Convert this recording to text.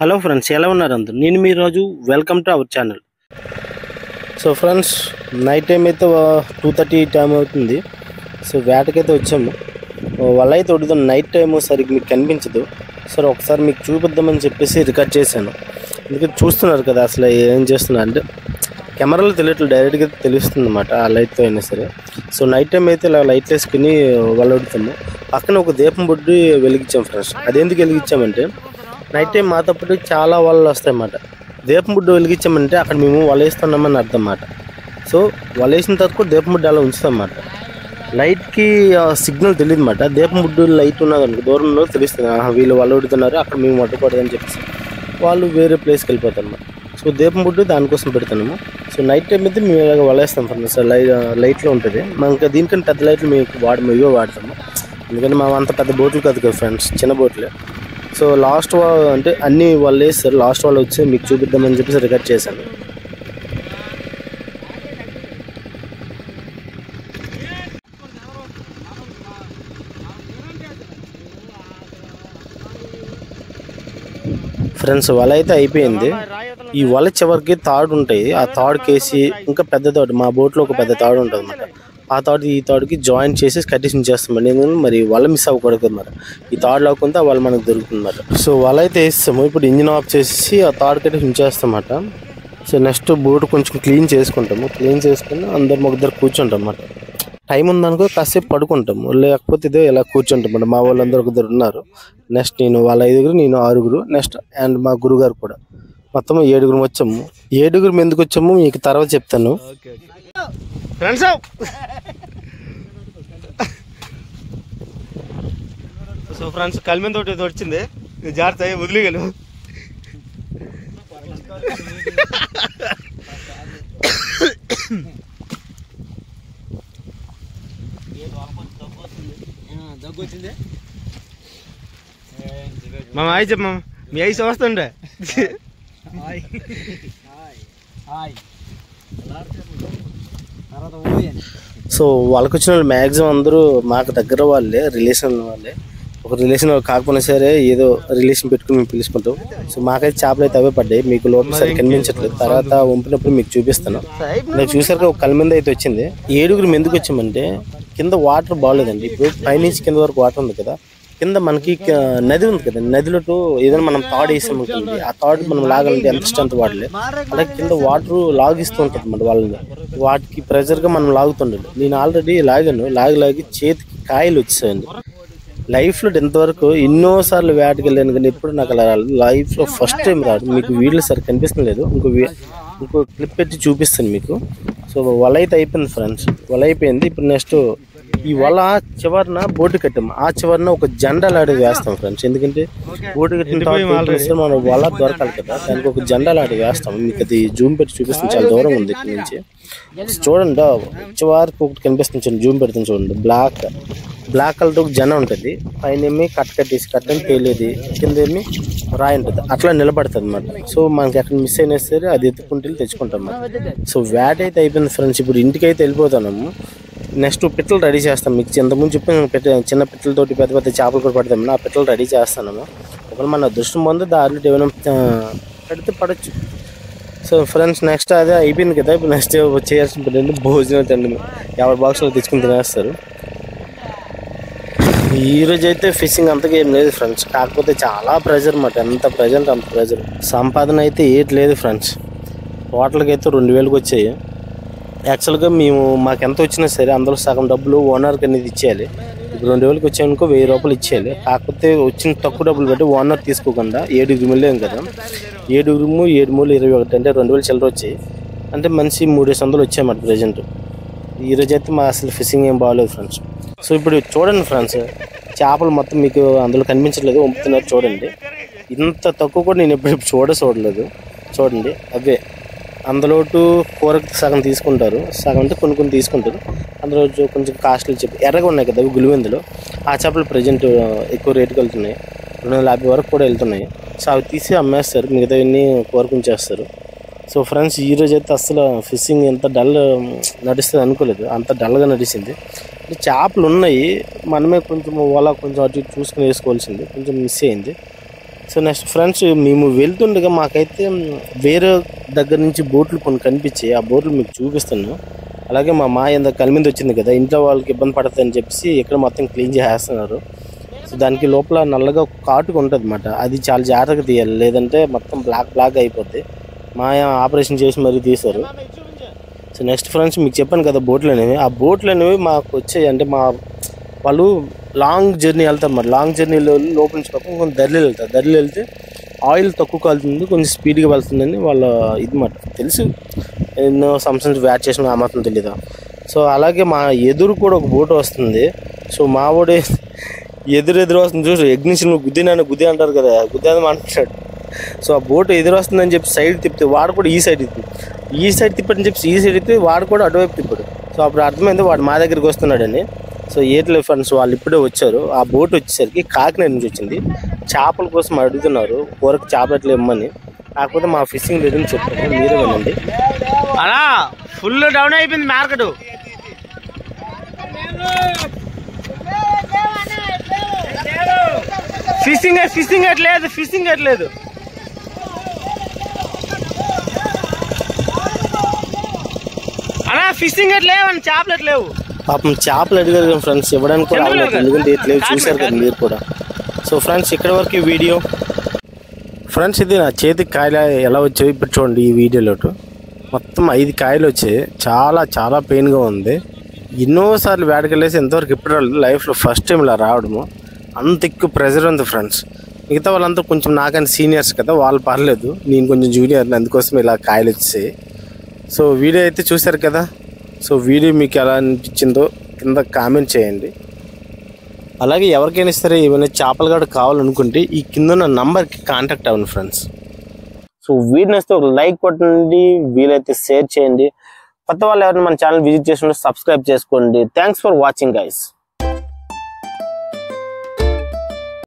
Hello friends, ఎలా ఉన్నారు అందరూ? నేను మీ రోజు welcome to our channel. So friends, night time అయితే 2:30 టైం అవుతుంది. సో వేటకైతే వచ్చాము. వల అయితే వడుదాం. నైట్ టైము సరిగ్గా మీకు కనిపించదు. సరే ఒకసారి మీకు చూపిద్దామని చెప్పేసి రికార్డ్ చేశాను. ఎందుకంటే చూస్తున్నారు కదా అసలు ఏం చేస్తున్నా అంటే కెమెరాలో తెలియట్లేదు, డైరెక్ట్గా తెలుస్తుంది అన్నమాట ఆ లైట్తో అయినా సరే. సో నైట్ టైం అయితే ఇలా లైట్లు వేసుకుని వల వడుతాము. పక్కన ఒక దీపం బొడ్డు వెలిగించాం ఫ్రెండ్స్. అదెందుకు వెలిగించామంటే నైట్ టైం మా తప్పుడు చాలా వలలు వస్తాయన్నమాట. దీపం బుడ్డు వెలిగించామంటే అక్కడ మేము వలేస్తున్నామని అర్థం అన్నమాట. సో వలేసిన తర్వాత కూడా దీపం బుడ్డు అలా ఉంచుతాం అన్నమాట. లైట్కి సిగ్నల్ తెలియదు అన్నమాట. దీపం బుడ్డు లైట్ ఉన్నది అనుకో దూరంలో తెలుస్తుంది, వీళ్ళు వల వడుతున్నారు, అక్కడ మేము వడ్డకూడదని చెప్పేసి వాళ్ళు వేరే ప్లేస్కి వెళ్ళిపోతారు అన్నమాట. సో దీపం బుడ్డు దానికోసం పెడతాము. సో నైట్ టైం అయితే మేము ఇలాగ వలేస్తాం ఫ్రెండ్స్. లైట్లో ఉంటుంది. మనకి దీనికంటే పెద్ద లైట్లు మేము ఇవే వాడతాము. ఎందుకంటే మా అంత పెద్ద బోట్లు కాదు కదా ఫ్రెండ్స్, చిన్న బోట్లే. సో లాస్ట్ అంటే అన్ని వాళ్ళు వేస్తారు. లాస్ట్ వాళ్ళు వచ్చి మీకు చూపిద్దామని చెప్పేసి రికార్డ్ చేశాను. ఫ్రెండ్స్, వల అయితే అయిపోయింది. ఈ వల చివరికి తాడు ఉంటాయి. ఆ తాడుకేసి ఇంకా పెద్ద తాడు, మా బోట్లో ఒక పెద్ద తాడు ఉంటుంది అన్నమాట. ఆ తాడు ఈ తాడుకి జాయిన్ చేసి కట్టించి చేస్తామండి. ఎందుకంటే మరి వల మిస్ అవ్వకూడదు మరి. ఈ తాడు లాక్కుంటే ఆ వల మనకు దొరుకుతుంది అన్నమాట. సో వల అయితే వేస్తాము. ఇప్పుడు ఇంజిన్ ఆఫ్ చేసి ఆ తాడు కట్టి ఉంచేస్తామన్నమాట. సో నెక్స్ట్ బోట్ కొంచెం క్లీన్ చేసుకుంటాము. క్లీన్ చేసుకుని అందరు ఒకద్దరు కూర్చుంటాం అన్నమాట. టైం ఉందనుకో కాసేపు పడుకుంటాము, లేకపోతే ఇదే ఇలా కూర్చుంటాం. మా వాళ్ళందరూ ఒకద్దరు ఉన్నారు. నెక్స్ట్ నేను వాళ్ళ 5గురు, నేను 6గురు, నెక్స్ట్ అండ్ మా గురుగారు కూడా మొత్తం 7గురు వచ్చాము. 7గురు ఎందుకు వచ్చాము మీకు తర్వాత చెప్తాను ఫ్రెండ్స్. సో ఫ్రెండ్స్, కలిమిన తోటి వచ్చింది, జాగ్రత్త వదిలిగలు. మా ఆయి చెప్ప, మీ ఐస్ వస్తుండే. సో వాళ్ళకి వచ్చిన వాళ్ళు మ్యాక్సిమం అందరూ మాకు దగ్గర వాళ్ళే, రిలేషన్ వాళ్ళే. ఒక రిలేషన్ కాకపోయినా సరే ఏదో రిలేషన్ పెట్టుకుని మేము పిలుచుకుంటాం. సో మాకైతే చేపలు అయితే అవే పడ్డాయి. మీకు లోపల సరే కనిపించట్లేదు, తర్వాత వంపినప్పుడు మీకు చూపిస్తాను. నేను చూసాక ఒక కళ్ళ మీద అయితే వచ్చింది. 7గురు ఎందుకు వచ్చామంటే కింద వాటర్ బాగోలేదండి. ఇప్పుడు పైనుంచి కింద వరకు వాటర్ ఉంది కదా, కింద మనకి నది ఉంది కదా, నదిలో ఏదైనా మనం తాడు వేసామనుకోండి, ఆ తాడు మనం లాగాలంటే ఎంత స్ట్రెంత్ వాడలే, అలాగే కింద వాటర్ లాగిస్తూ ఉంటుంది అన్నమాట. వాళ్ళని వాటికి ప్రెజర్గా మనం లాగుతుండాలి. నేను ఆల్రెడీ లాగాను, లాగి చేతికి కాయలు వచ్చాయండి. లైఫ్లో ఇంతవరకు ఎన్నోసార్లు వేటకి వెళ్ళాను కానీ ఎప్పుడు నాకు అలా లైఫ్లో ఫస్ట్ టైం రాదు. మీకు వీడియో సరి కనిపిస్తలేదు, ఇంకో క్లిప్ పెట్టి చూపిస్తాను మీకు. సో వల అయితే అయిపోయింది ఫ్రెండ్స్, వల అయిపోయింది. ఇప్పుడు నెక్స్ట్ ఈ వల చివరిన బోటు కట్టాము. ఆ చివరిన ఒక జెండా లాంటిది వేస్తాం ఫ్రెండ్స్. ఎందుకంటే బోటు కట్టిన తర్వాత మనం వల దొరకాలి కదా, దానికి ఒక జెండా లాంటిది వేస్తాం. మీకు అది జూమ్ పెట్టి చూపిస్తుంది, చాలా దూరం ఉంది ఇక్కడ నుంచి. చూడండి, చివరికి ఒకటి కనిపిస్తుంది, జూమ్ పెడుతుంది చూడండి. బ్లాక్ కలర్ ఒక జెండా ఉంటుంది. పైన ఏమి కట్టని తేలేది, కింద ఏమి రాయి ఉంటుంది, అట్లా నిలబడుతుంది అన్నమాట. సో మనకి ఎక్కడ మిస్ అయినా సరే అది ఎత్తుకుంటే తెచ్చుకుంటాం. సో వేట అయితే అయిపోయింది ఫ్రెండ్స్. ఇప్పుడు ఇంటికి అయితే వెళ్ళిపోతాము. నెక్స్ట్ పిట్టలు రెడీ చేస్తాం. మీకు ఇంతకుముందు చెప్పి చిన్న పిట్టలతోటి పెద్ద పెద్ద చేపలు కూడా పడతాము. ఆ పిట్టలు రెడీ చేస్తాము. ఒకవేళ మన అదృష్టం పొంది దారిలో ఏమైనా పెడితే పడవచ్చు. సో ఫ్రెండ్స్, నెక్స్ట్ అదే అయిపోయింది కదా. ఇప్పుడు నెక్స్ట్ చేయాల్సిన పని భోజనం తిండి, ఎవరి బాక్స్లో తెచ్చుకుని తినేస్తారు. ఈరోజు అయితే ఫిషింగ్ అంతగా ఏం లేదు ఫ్రెండ్స్, కాకపోతే చాలా ప్రెజర్ అన్నమాట. ఎంత ప్రెజర్ అంటే అంత ప్రెజర్. సంపాదన అయితే ఏటి లేదు ఫ్రెండ్స్. హోటల్కి అయితే 2000కి వచ్చాయి. యాక్చువల్గా మాకు ఎంత వచ్చినా సరే అందులో సగం డబ్బులు ఓనర్కి అనేది ఇచ్చేయాలి. ఇప్పుడు 2000కి వచ్చాయనుకో 1000 రూపాయలు ఇచ్చేయాలి. కాకపోతే వచ్చిన తక్కువ డబ్బులు పెట్టి ఓనర్ తీసుకోకుండా 7గురు వెళ్ళాం కదా, 7గురు 7 మూలు 21 అంటే 2000 చిల్లర వచ్చాయి. అంటే మనిషి 300 వచ్చాయన్నమాట ప్రజెంట్. ఈరోజు అయితే మా అసలు ఫిషింగ్ ఏం బాగోలేదు ఫ్రెండ్స్. సో ఇప్పుడు చూడండి ఫ్రెండ్స్, చేపలు మొత్తం మీకు అందులో కనిపించట్లేదు, వంపుతున్నారు చూడండి. ఇంత తక్కువ కూడా నేను ఎప్పుడు చూడలేదు. చూడండి, అవే అందులోటు కూరకు సగం తీసుకుంటారు, సగం అంటే కొన్ని తీసుకుంటారు. అందులో కొంచెం కాస్ట్లీ చెప్పి ఎర్రగా ఉన్నాయి కదా గులివెందులో, ఆ చేపలు ప్రజెంట్ ఎక్కువ రేటుకి వెళ్తున్నాయి. 250 వరకు కూడా వెళ్తున్నాయి. సో అవి తీసి అమ్మేస్తారు, మిగతావన్నీ కూరకుంచేస్తారు. సో ఫ్రెండ్స్, ఈరోజు అయితే అసలు ఫిషింగ్ ఎంత డల్ నడుస్తుంది అనుకోలేదు, అంత డల్గా నడిచింది. చేపలు ఉన్నాయి, మనమే కొంచెం వల కొంచెం అటు ఇటు చూసుకుని వేసుకోవాల్సింది, కొంచెం మిస్ అయింది. సో నెక్స్ట్ ఫ్రెండ్స్ మేము వెళ్తుండగా మాకైతే వేరే దగ్గర నుంచి బోట్లు కొన్ని కనిపించాయి. ఆ బోట్లు మీకు చూపిస్తాను. అలాగే మా ఇంత కలిమింది వచ్చింది కదా, ఇంట్లో వాళ్ళకి ఇబ్బంది పడుతుందని చెప్పేసి ఇక్కడ మొత్తం క్లీన్ చేస్తున్నారు. సో దానికి లోపల నల్లగా కాటుకు ఉంటుంది అన్నమాట. అది చాలా జాగ్రత్తగా తీయాలి, లేదంటే మొత్తం బ్లాక్ అయిపోద్ది. ఆపరేషన్ చేసి మరీ తీశారు. సో నెక్స్ట్ ఫ్రెండ్స్ మీకు చెప్పాను కదా బోట్లు అనేవి, ఆ బోట్లు అనేవి మాకు వచ్చాయి. అంటే వాళ్ళు లాంగ్ జర్నీ వెళ్తారు మరి. లాంగ్ జర్నీలో లోపల నుంచి పక్కన కొంచెం దర్రీలు వెళ్తే ఆయిల్ తక్కువ కాలుతుంది, కొంచెం స్పీడ్గా వెళ్తుందని వాళ్ళ ఇది మాట తెలుసు. ఎన్నో సంవత్సరాలు వ్యాట్ చేసిన ఆ మాత్రం తెలీదా. సో అలాగే మా ఎదురు కూడా ఒక బోట్ వస్తుంది. సో మా వాడు ఎదురు వస్తుంది చూసి ఎగ్నిషన్ గుద్ది అంటారు కదా, గుద్దేది అంటున్నాడు. సో ఆ బోట్ ఎదురు వస్తుందని చెప్పి సైడ్ తిప్పితే వాడు కూడా ఈ సైడ్ తిప్పని చెప్పి ఈ సైడ్ తిప్పి వాడు కూడా అటువైపు తిప్పాడు. సో అప్పుడు అర్థమైంది వాడు మా దగ్గరికి వస్తున్నాడని. సో ఏట్లే ఫ్రెండ్స్ వాళ్ళు ఇప్పుడే వచ్చారు. ఆ బోట్ వచ్చేసరికి కాకినాడ నుంచి వచ్చింది. చేపల కోసం అడుగుతున్నారు, కూరకు చేపలు ఇమ్మని. కాకపోతే మా ఫిషింగ్ లేదని చెప్పారు, మీరే వినండి. అలా ఫుల్ డౌన్ అయిపోయింది మార్కెట్. ఫిషింగ్ ఎట్లేదు. అలా ఫిషింగ్ ఎట్లేవు, చేపలు ఎట్లేవు. పాపం చేపలు అడిగారు ఫ్రెండ్స్, ఇవ్వడానికి కూడా ఎందుకంటే ఎట్లేవు చూసారు కదా మీరు కూడా. సో ఫ్రెండ్స్ ఇక్కడ వరకు ఈ వీడియో. ఫ్రెండ్స్ ఇది నా చేతికి కాయలు ఎలా వచ్చాయి ఇప్పుడు చూడండి. ఈ వీడియోలో మొత్తం 5 కాయలు వచ్చాయి. చాలా పెయిన్గా ఉంది. ఎన్నోసార్లు వేడకెళ్ళేసి ఎంతవరకు ఇప్పుడు రాలేదు. లైఫ్లో ఫస్ట్ టైం ఇలా రావడము. అంత ఎక్కువ ప్రెజర్ ఉంది ఫ్రెండ్స్. మిగతా వాళ్ళంతా కొంచెం నాకని సీనియర్స్ కదా, వాళ్ళు పర్లేదు. నేను కొంచెం జూనియర్, అందుకోసం ఇలా కాయలు వచ్చాయి. సో వీడియో అయితే చూశారు కదా. సో వీడియో మీకు ఎలా అనిపించిందో కింద కామెంట్ చేయండి. అలాగే ఎవరికైనా సరే ఏమైనా చేపలు గడ్డ కావాలనుకుంటే ఈ కింద ఉన్న నంబర్కి కాంటాక్ట్ అవ్వండి ఫ్రెండ్స్. సో వీడియో నచ్చితే ఒక లైక్ కొట్టండి, వీలైతే షేర్ చేయండి. కొత్త వాళ్ళు ఎవరైనా మన ఛానల్ విజిట్ చేసి సబ్స్క్రైబ్ చేసుకోండి. Thanks for watching guys.